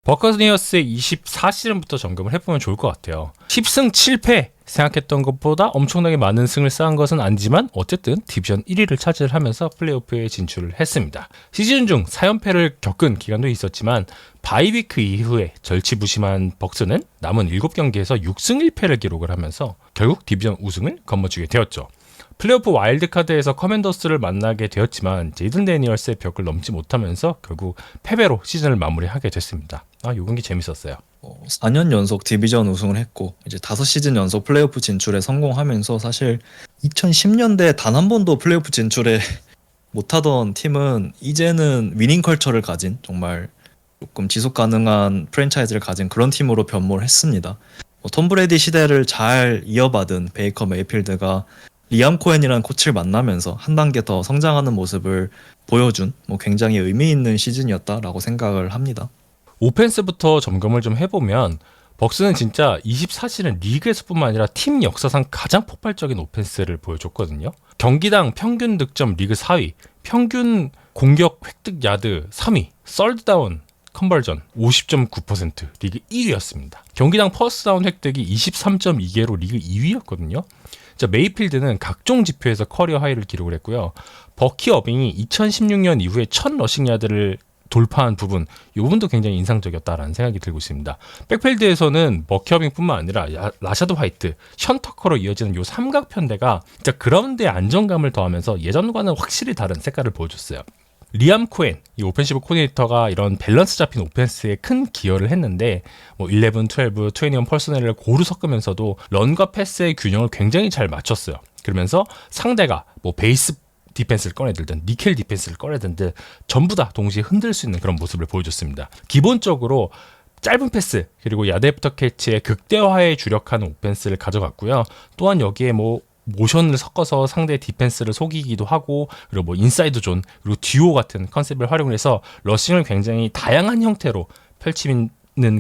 버커니어스의 24시즌부터 점검을 해보면 좋을 것 같아요. 10승 7패 생각했던 것보다 엄청나게 많은 승을 쌓은 것은 아니지만 어쨌든 디비전 1위를 차지하면서 플레이오프에 진출을 했습니다. 시즌 중 4연패를 겪은 기간도 있었지만 바이위크 이후에 절치부심한 벅스는 남은 7경기에서 6승 1패를 기록을 하면서 결국 디비전 우승을 거머쥐게 되었죠. 플레이오프 와일드카드에서 커맨더스를 만나게 되었지만 제이든 데니얼스의 벽을 넘지 못하면서 결국 패배로 시즌을 마무리하게 됐습니다. 이 경기 재밌었어요. 4년 연속 디비전 우승을 했고 이제 5시즌 연속 플레이오프 진출에 성공하면서 사실 2010년대 단 한 번도 플레이오프 진출에 못하던 팀은 이제는 위닝 컬처를 가진 정말 조금 지속 가능한 프랜차이즈를 가진 그런 팀으로 변모를 했습니다. 톰 브레디 시대를 잘 이어받은 베이커 메이필드가 리암 코엔이라는 코치를 만나면서 한 단계 더 성장하는 모습을 보여준 굉장히 의미 있는 시즌이었다라고 생각을 합니다. 오펜스부터 점검을 좀 해보면 벅스는 진짜 24시즌 리그에서뿐만 아니라 팀 역사상 가장 폭발적인 오펜스를 보여줬거든요. 경기당 평균 득점 리그 4위, 평균 공격 획득 야드 3위, 썰드다운 컨버전 50.9% 리그 1위였습니다. 경기당 퍼스트다운 획득이 23.2개로 리그 2위였거든요. 메이필드는 각종 지표에서 커리어 하이를 기록을 했고요. 버키 어빙이 2016년 이후에 첫 러싱 야드를 돌파한 부분, 이 부분도 굉장히 인상적이었다라는 생각이 들고 있습니다. 백필드에서는 버키 어빙뿐만 아니라 라샤드 화이트, 션 터커로 이어지는 이 삼각편대가 진짜 그라운드에 안정감을 더하면서 예전과는 확실히 다른 색깔을 보여줬어요. 리암 코엔, 이 오펜시브 코디네이터가 이런 밸런스 잡힌 오펜스에 큰 기여를 했는데 11, 12, 21 퍼스널을 고루 섞으면서도 런과 패스의 균형을 굉장히 잘 맞췄어요. 그러면서 상대가 베이스 디펜스를 꺼내들든 니켈 디펜스를 꺼내들든 전부 다 동시에 흔들 수 있는 그런 모습을 보여줬습니다. 기본적으로 짧은 패스 그리고 야드 애프터 캐치의 극대화에 주력하는 오펜스를 가져갔고요. 또한 여기에 모션을 섞어서 상대 디펜스를 속이기도 하고 그리고 인사이드 존 그리고 듀오 같은 컨셉을 활용을 해서 러싱을 굉장히 다양한 형태로 펼치는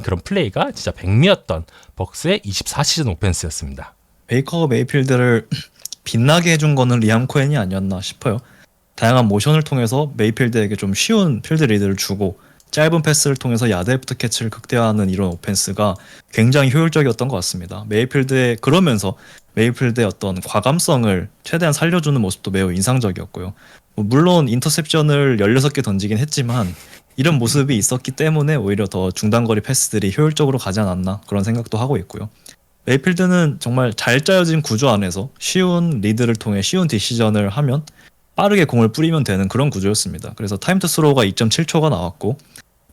그런 플레이가 진짜 백미였던 벅스의 24시즌 오펜스였습니다. 베이커 메이필드를 빛나게 해준 거는 리암 코엔이 아니었나 싶어요. 다양한 모션을 통해서 메이필드에게 좀 쉬운 필드 리드를 주고 짧은 패스를 통해서 야드 애프터 캐치를 극대화하는 이런 오펜스가 굉장히 효율적이었던 것 같습니다. 그러면서 메이필드의 어떤 과감성을 최대한 살려주는 모습도 매우 인상적이었고요. 물론 인터셉션을 16개 던지긴 했지만 이런 모습이 있었기 때문에 오히려 더 중단거리 패스들이 효율적으로 가지 않았나 그런 생각도 하고 있고요. 메이필드는 정말 잘 짜여진 구조 안에서 쉬운 리드를 통해 쉬운 디시전을 하면 빠르게 공을 뿌리면 되는 그런 구조였습니다. 그래서 타임 투 스로우가 2.7초가 나왔고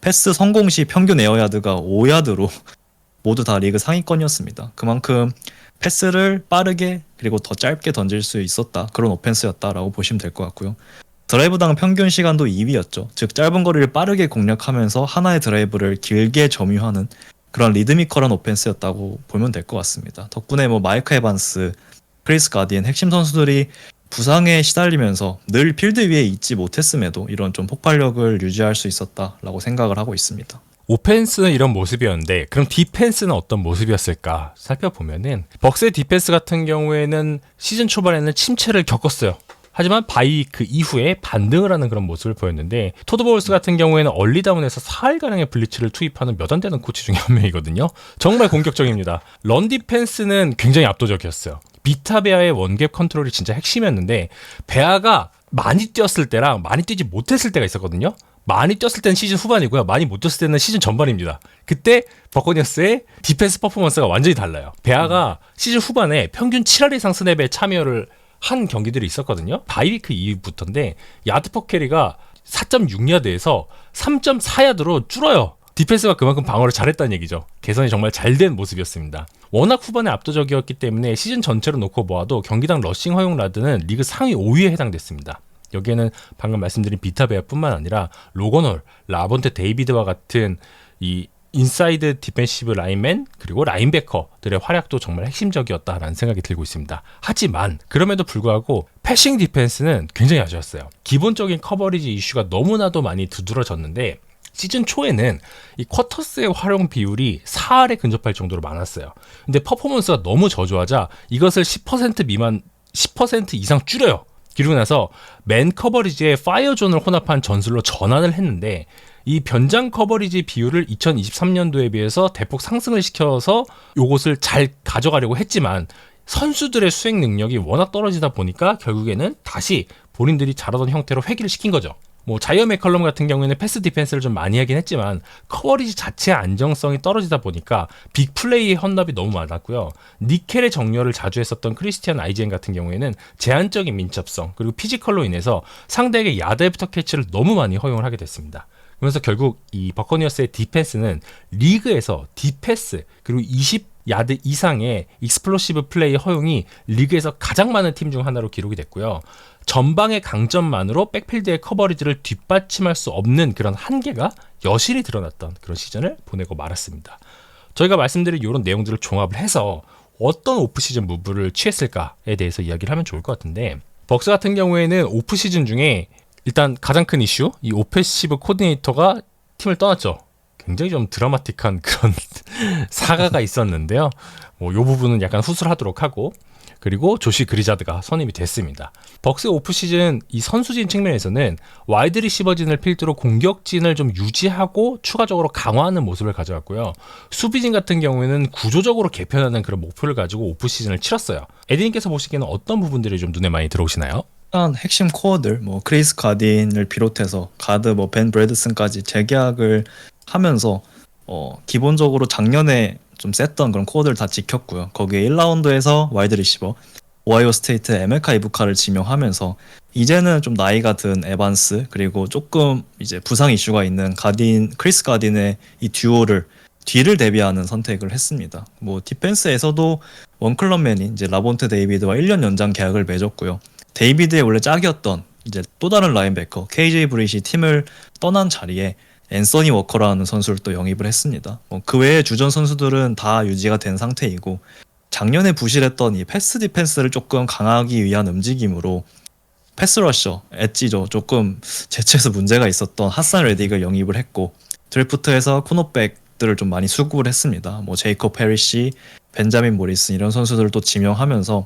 패스 성공 시 평균 에어야드가 5야드로 모두 다 리그 상위권이었습니다. 그만큼 패스를 빠르게 그리고 더 짧게 던질 수 있었다. 그런 오펜스였다라고 보시면 될 것 같고요. 드라이브당 평균 시간도 2위였죠. 즉 짧은 거리를 빠르게 공략하면서 하나의 드라이브를 길게 점유하는 그런 리드미컬한 오펜스였다고 보면 될 것 같습니다. 덕분에 마이크 에반스, 크리스 가디엔 핵심 선수들이 부상에 시달리면서 늘 필드 위에 있지 못했음에도 이런 좀 폭발력을 유지할 수 있었다라고 생각을 하고 있습니다. 오펜스는 이런 모습이었는데 그럼 디펜스는 어떤 모습이었을까 살펴보면은 벅스의 디펜스 같은 경우에는 시즌 초반에는 침체를 겪었어요. 하지만 바이위크 이후에 반등을 하는 그런 모습을 보였는데 토드 보울스 같은 경우에는 얼리다운에서 4일가량의 블리츠를 투입하는 몇 안 되는 코치 중에 한 명이거든요. 정말 공격적입니다. 런 디펜스는 굉장히 압도적이었어요. 비타 베아의 원갭 컨트롤이 진짜 핵심이었는데 베아가 많이 뛰었을 때랑 많이 뛰지 못했을 때가 있었거든요. 많이 뛰었을 때는 시즌 후반이고요. 많이 못 뛰었을 때는 시즌 전반입니다. 그때 버커니어스의 디펜스 퍼포먼스가 완전히 달라요. 베아가 시즌 후반에 평균 7할 이상 스냅에 참여를 한 경기들이 있었거든요. 바이위크 이후부터인데 야드 퍼 캐리가 4.6야드에서 3.4야드로 줄어요. 디펜스가 그만큼 방어를 잘했다는 얘기죠. 개선이 정말 잘 된 모습이었습니다. 워낙 후반에 압도적이었기 때문에 시즌 전체로 놓고 보아도 경기당 러싱 허용 라드는 리그 상위 5위에 해당됐습니다. 여기에는 방금 말씀드린 비타베아뿐만 아니라 로건홀, 라본테 데이비드와 같은 이 인사이드 디펜시브 라인맨 그리고 라인베커들의 활약도 정말 핵심적이었다라는 생각이 들고 있습니다. 하지만 그럼에도 불구하고 패싱 디펜스는 굉장히 아쉬웠어요. 기본적인 커버리지 이슈가 너무나도 많이 두드러졌는데 시즌 초에는 이 쿼터스의 활용 비율이 4할에 근접할 정도로 많았어요. 근데 퍼포먼스가 너무 저조하자 이것을 10% 미만 10% 이상 줄여요. 그리고 나서 맨 커버리지에 파이어존을 혼합한 전술로 전환을 했는데 이 변장 커버리지 비율을 2023년도에 비해서 대폭 상승을 시켜서 요것을 잘 가져가려고 했지만 선수들의 수행 능력이 워낙 떨어지다 보니까 결국에는 다시 본인들이 잘하던 형태로 회귀를 시킨 거죠. 뭐 자이어 맥컬럼 같은 경우에는 패스 디펜스를 좀 많이 하긴 했지만 커버리지 자체의 안정성이 떨어지다 보니까 빅플레이의 헌납이 너무 많았고요. 니켈의 정렬을 자주 했었던 크리스티안 아이젠 같은 경우에는 제한적인 민첩성 그리고 피지컬로 인해서 상대에게 야드 애프터 캐치를 너무 많이 허용을 하게 됐습니다. 그러면서 결국 이 버커니어스의 디펜스는 리그에서 디패스 그리고 20야드 이상의 익스플로시브 플레이 허용이 리그에서 가장 많은 팀 중 하나로 기록이 됐고요. 전방의 강점만으로 백필드의 커버리지를 뒷받침할 수 없는 그런 한계가 여실히 드러났던 그런 시즌을 보내고 말았습니다. 저희가 말씀드린 이런 내용들을 종합을 해서 어떤 오프시즌 무브를 취했을까에 대해서 이야기를 하면 좋을 것 같은데 벅스 같은 경우에는 오프시즌 중에 일단 가장 큰 이슈, 이 오펜시브 코디네이터가 팀을 떠났죠. 굉장히 좀 드라마틱한 그런 사가가 있었는데요. 뭐 이 부분은 약간 후술하도록 하고 그리고 조시 그리자드가 선임이 됐습니다. 벅스의 오프시즌 이 선수진 측면에서는 와이드 리시버진을 필두로 공격진을 좀 유지하고 추가적으로 강화하는 모습을 가져왔고요. 수비진 같은 경우에는 구조적으로 개편하는 그런 목표를 가지고 오프시즌을 치렀어요. 에디님께서 보시기에는 어떤 부분들이 좀 눈에 많이 들어오시나요? 일단 핵심 코어들 뭐 크리스 가딘을 비롯해서 가드 뭐 벤 브래드슨까지 재계약을 하면서 기본적으로 작년에 좀 셌던 그런 코어들 다 지켰고요. 거기에 1라운드에서 와이드 리시버 오하이오 스테이트 에메카 이부카를 지명하면서 이제는 좀 나이가 든 에반스 그리고 조금 이제 부상 이슈가 있는 크리스 가딘의 이 듀오를 뒤를 대비하는 선택을 했습니다. 뭐 디펜스에서도 원클럽맨이 이제 라본테 데이비드와 1년 연장 계약을 맺었고요. 데이비드의 원래 짝이었던 이제 또 다른 라인베커 KJ 브릿이 팀을 떠난 자리에 앤서니 워커라는 선수를 또 영입을 했습니다. 그 외의 주전 선수들은 다 유지가 된 상태이고 작년에 부실했던 이 패스 디펜스를 조금 강화하기 위한 움직임으로 패스러셔, 엣지죠. 조금 재치에서 문제가 있었던 하산 레딕을 영입을 했고 드래프트에서 코너백들을 좀 많이 수급을 했습니다. 뭐 제이콥 해리시, 벤자민 모리슨 이런 선수들을 또 지명하면서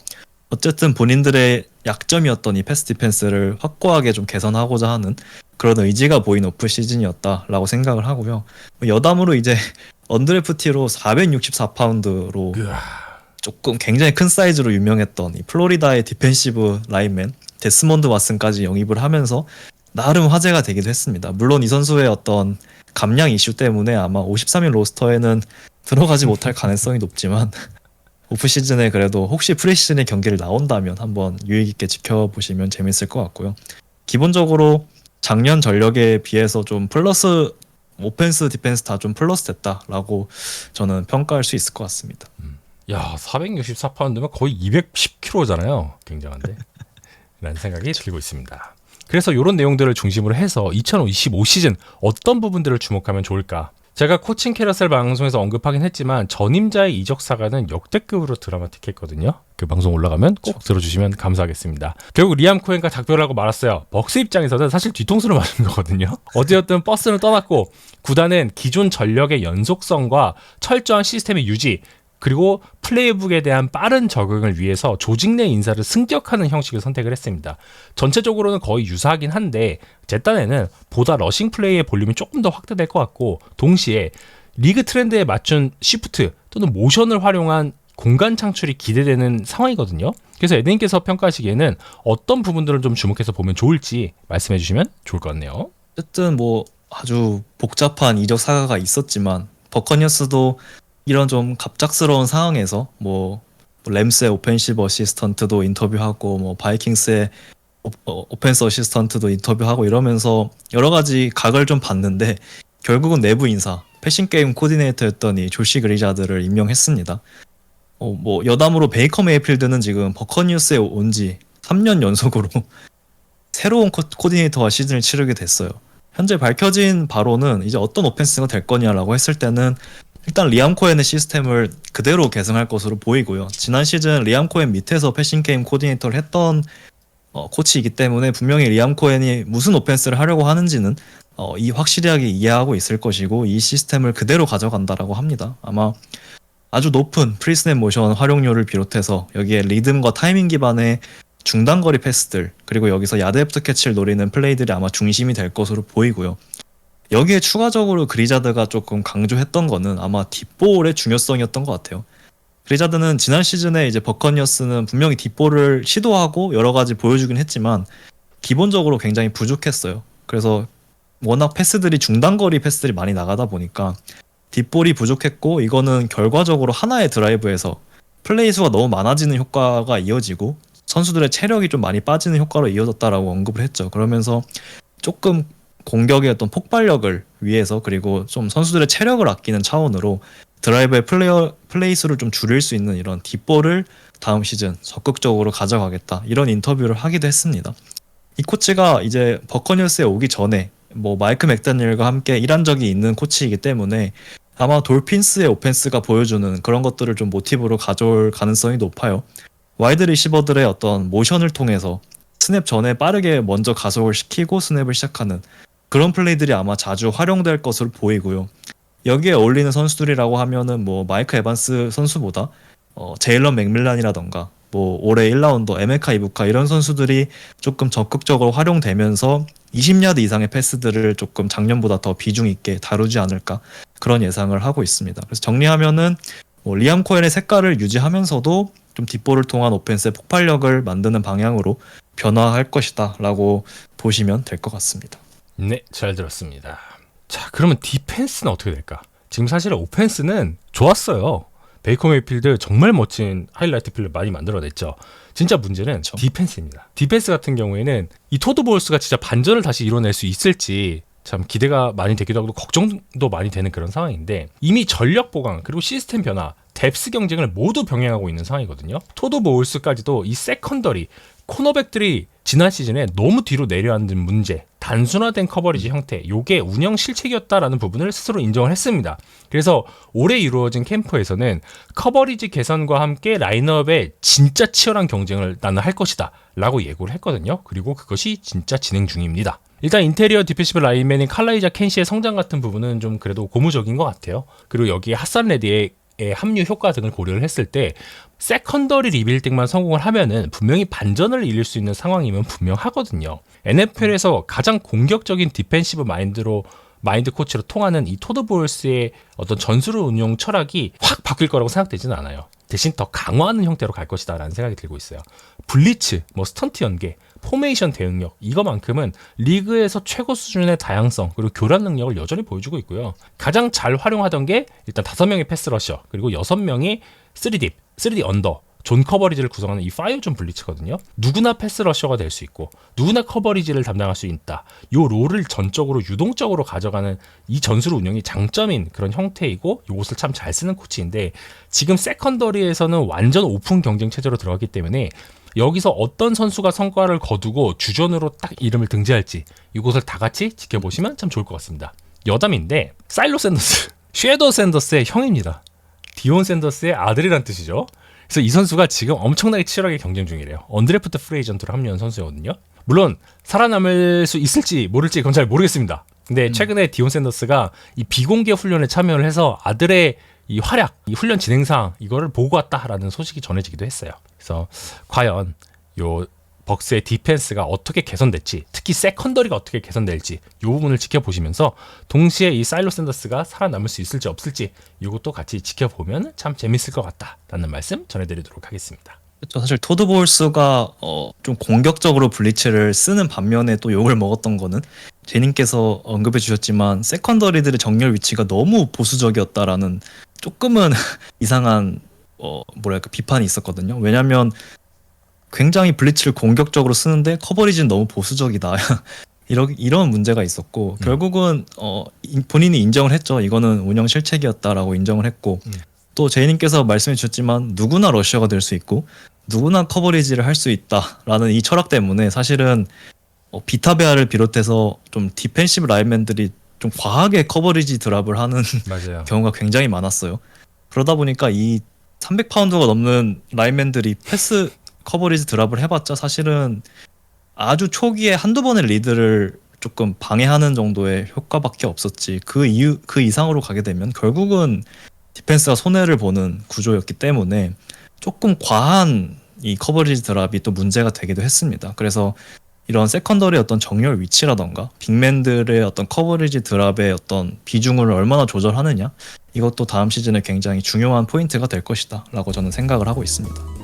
어쨌든 본인들의 약점이었던 이 패스 디펜스를 확고하게 좀 개선하고자 하는 그런 의지가 보인 오프 시즌이었다라고 생각을 하고요. 여담으로 이제 언드래프티로 464파운드로 조금 굉장히 큰 사이즈로 유명했던 이 플로리다의 디펜시브 라인맨 데스몬드 왓슨까지 영입을 하면서 나름 화제가 되기도 했습니다. 물론 이 선수의 어떤 감량 이슈 때문에 아마 53일 로스터에는 들어가지 못할 가능성이 높지만 오프 시즌에 그래도 혹시 프리시즌의 경기를 나온다면 한번 유의 깊게 지켜보시면 재밌을 것 같고요. 기본적으로 작년 전력에 비해서 좀 플러스 오펜스 디펜스 다 좀 플러스 됐다라고 저는 평가할 수 있을 것 같습니다. 야, 464파운드면 거의 210kg잖아요. 굉장한데 라는 생각이 들고 있습니다. 그래서 이런 내용들을 중심으로 해서 2025 시즌 어떤 부분들을 주목하면 좋을까? 제가 코칭 캐러셀 방송에서 언급하긴 했지만 전임자의 이적 사가는 역대급으로 드라마틱했거든요. 그 방송 올라가면 꼭 들어주시면 감사하겠습니다. 결국 리암 코헨과 작별을 하고 말았어요. 벅스 입장에서는 사실 뒤통수를 맞은 거거든요. 어찌됐든 버스는 떠났고 구단은 기존 전력의 연속성과 철저한 시스템의 유지 그리고 플레이북에 대한 빠른 적응을 위해서 조직 내 인사를 승격하는 형식을 선택을 했습니다. 전체적으로는 거의 유사하긴 한데 제 딴에는 보다 러싱 플레이의 볼륨이 조금 더 확대될 것 같고 동시에 리그 트렌드에 맞춘 시프트 또는 모션을 활용한 공간 창출이 기대되는 상황이거든요. 그래서 에드님께서 평가하시기에는 어떤 부분들을 좀 주목해서 보면 좋을지 말씀해 주시면 좋을 것 같네요. 어쨌든 뭐 아주 복잡한 이적 사가가 있었지만 버커니어스도 이런 좀 갑작스러운 상황에서 뭐 램스의 오펜시브 어시스턴트도 인터뷰하고 뭐 바이킹스의 오펜스 어시스턴트도 인터뷰하고 이러면서 여러 가지 각을 좀 봤는데 결국은 내부 인사 패싱 게임 코디네이터였던 이 조시 그리자드를 임명했습니다. 뭐 여담으로 베이커 메이필드는 지금 버커니어스에 온 지 3년 연속으로 새로운 코디네이터와 시즌을 치르게 됐어요. 현재 밝혀진 바로는 이제 어떤 오펜스가 될 거냐라고 했을 때는 일단 리암 코헨의 시스템을 그대로 계승할 것으로 보이고요. 지난 시즌 리암 코헨 밑에서 패싱 게임 코디네이터를 했던 코치이기 때문에 분명히 리암 코헨이 무슨 오펜스를 하려고 하는지는 확실하게 이해하고 있을 것이고 이 시스템을 그대로 가져간다라고 합니다. 아마 아주 높은 프리스냅 모션 활용률을 비롯해서 여기에 리듬과 타이밍 기반의 중단거리 패스들 그리고 여기서 야드 애프터 캐치를 노리는 플레이들이 아마 중심이 될 것으로 보이고요. 여기에 추가적으로 그리자드가 조금 강조했던 거는 아마 딥볼의 중요성이었던 것 같아요. 그리자드는 지난 시즌에 이제 버커니어스는 분명히 딥볼을 시도하고 여러 가지 보여주긴 했지만 기본적으로 굉장히 부족했어요. 그래서 워낙 패스들이 중단거리 패스들이 많이 나가다 보니까 딥볼이 부족했고, 이거는 결과적으로 하나의 드라이브에서 플레이 수가 너무 많아지는 효과가 이어지고 선수들의 체력이 좀 많이 빠지는 효과로 이어졌다라고 언급을 했죠. 그러면서 조금 공격의 어떤 폭발력을 위해서, 그리고 좀 선수들의 체력을 아끼는 차원으로 드라이브의 플레이 수를 좀 줄일 수 있는 이런 딥볼을 다음 시즌 적극적으로 가져가겠다, 이런 인터뷰를 하기도 했습니다. 이 코치가 이제 버커니어스에 오기 전에 뭐 마이크 맥다니엘과 함께 일한 적이 있는 코치이기 때문에 아마 돌핀스의 오펜스가 보여주는 그런 것들을 좀 모티브로 가져올 가능성이 높아요. 와이드 리시버들의 어떤 모션을 통해서 스냅 전에 빠르게 먼저 가속을 시키고 스냅을 시작하는 그런 플레이들이 아마 자주 활용될 것으로 보이고요. 여기에 어울리는 선수들이라고 하면은 뭐 마이크 에반스 선수보다 제일런 맥밀란이라던가 뭐 올해 1라운더 에메카 이부카 이런 선수들이 조금 적극적으로 활용되면서 20야드 이상의 패스들을 조금 작년보다 더 비중 있게 다루지 않을까, 그런 예상을 하고 있습니다. 그래서 정리하면은 뭐 리암 코엔의 색깔을 유지하면서도 좀 뒷볼을 통한 오펜스의 폭발력을 만드는 방향으로 변화할 것이다 라고 보시면 될 것 같습니다. 네, 잘 들었습니다. 자, 그러면 디펜스는 어떻게 될까? 지금 사실 오펜스는 좋았어요. 베이커 메이필드 정말 멋진 하이라이트 필을 많이 만들어냈죠. 진짜 문제는 그렇죠. 디펜스입니다. 디펜스 같은 경우에는 이 토드 보울스가 진짜 반전을 다시 이뤄낼 수 있을지 참 기대가 많이 되기도 하고 걱정도 많이 되는 그런 상황인데, 이미 전력 보강 그리고 시스템 변화, 뎁스 경쟁을 모두 병행하고 있는 상황이거든요. 토드 보울스까지도 이 세컨더리 코너백들이 지난 시즌에 너무 뒤로 내려앉은 문제, 단순화된 커버리지 형태, 요게 운영 실책이었다라는 부분을 스스로 인정을 했습니다. 그래서 올해 이루어진 캠프에서는 커버리지 개선과 함께 라인업에 진짜 치열한 경쟁을 나는 할 것이다 라고 예고를 했거든요. 그리고 그것이 진짜 진행 중입니다. 일단 인테리어 디펜시브 라인맨인 칼라이자 켄시의 성장 같은 부분은 좀 그래도 고무적인 것 같아요. 그리고 여기에 핫산 레디의 합류 효과 등을 고려를 했을 때 세컨더리 리빌딩만 성공을 하면은 분명히 반전을 이룰 수 있는 상황이면 분명하거든요. NFL에서 가장 공격적인 디펜시브 마인드 코치로 통하는 이 토드 보울스의 어떤 전술 운용 철학이 확 바뀔 거라고 생각되지는 않아요. 대신 더 강화하는 형태로 갈 것이다 라는 생각이 들고 있어요. 블리츠, 스턴트 연계, 포메이션 대응력, 이거만큼은 리그에서 최고 수준의 다양성 그리고 교란 능력을 여전히 보여주고 있고요. 가장 잘 활용하던 게 일단 5명의 패스러셔, 그리고 6명의 3딥, 3D 언더, 존 커버리지를 구성하는 이 파이어존 블리츠거든요. 누구나 패스러셔가 될 수 있고 누구나 커버리지를 담당할 수 있다. 이 롤을 전적으로 유동적으로 가져가는 이 전술 운영이 장점인 그런 형태이고, 이것을 참 잘 쓰는 코치인데, 지금 세컨더리에서는 완전 오픈 경쟁 체제로 들어갔기 때문에 여기서 어떤 선수가 성과를 거두고 주전으로 딱 이름을 등재할지 이것을 다 같이 지켜보시면 참 좋을 것 같습니다. 여담인데 사일로 샌더스, 쉐더 샌더스의 형입니다. 디온 샌더스의 아들이란 뜻이죠. 그래서 이 선수가 지금 엄청나게 치열하게 경쟁 중이래요. 언드래프트 프리에이전트로 합류한 선수거든요. 물론 살아남을 수 있을지 모를지 그건 잘 모르겠습니다. 근데 최근에 디온 샌더스가 이 비공개 훈련에 참여를 해서 아들의 이 활약, 이 훈련 진행상 이거를 보고 왔다라는 소식이 전해지기도 했어요. 그래서 과연 요 벅스의 디펜스가 어떻게 개선될지, 특히 세컨더리가 어떻게 개선될지 이 부분을 지켜보시면서 동시에 이 사일로 샌더스가 살아남을 수 있을지 없을지 이것도 같이 지켜보면 참 재밌을 것 같다라는 말씀 전해드리도록 하겠습니다. 그렇죠. 사실 토드 보울스가 좀 공격적으로 블리츠를 쓰는 반면에 또 욕을 먹었던 거는 제님께서 언급해 주셨지만 세컨더리들의 정렬 위치가 너무 보수적이었다라는 조금은 이상한 비판이 있었거든요. 왜냐하면 굉장히 블리츠를 공격적으로 쓰는데 커버리지는 너무 보수적이다. 이런 문제가 있었고 결국은 본인이 인정을 했죠. 이거는 운영 실책이었다라고 인정을 했고 또 제이님께서 말씀해 주셨지만 누구나 러시아가 될 수 있고 누구나 커버리지를 할 수 있다라는 이 철학 때문에 사실은 비타베아를 비롯해서 좀 디펜시브 라인맨들이 좀 과하게 커버리지 드랍을 하는 맞아요. 경우가 굉장히 많았어요. 그러다 보니까 이 300파운드가 넘는 라인맨들이 패스 커버리지 드랍을 해봤자 사실은 아주 초기에 한두 번의 리드를 조금 방해하는 정도의 효과밖에 없었지, 그 이상으로 가게 되면 결국은 디펜스가 손해를 보는 구조였기 때문에 조금 과한 이 커버리지 드랍이 또 문제가 되기도 했습니다. 그래서 이런 세컨더리의 어떤 정렬 위치라던가 빅맨들의 어떤 커버리지 드랍의 어떤 비중을 얼마나 조절하느냐, 이것도 다음 시즌에 굉장히 중요한 포인트가 될 것이다 라고 저는 생각을 하고 있습니다.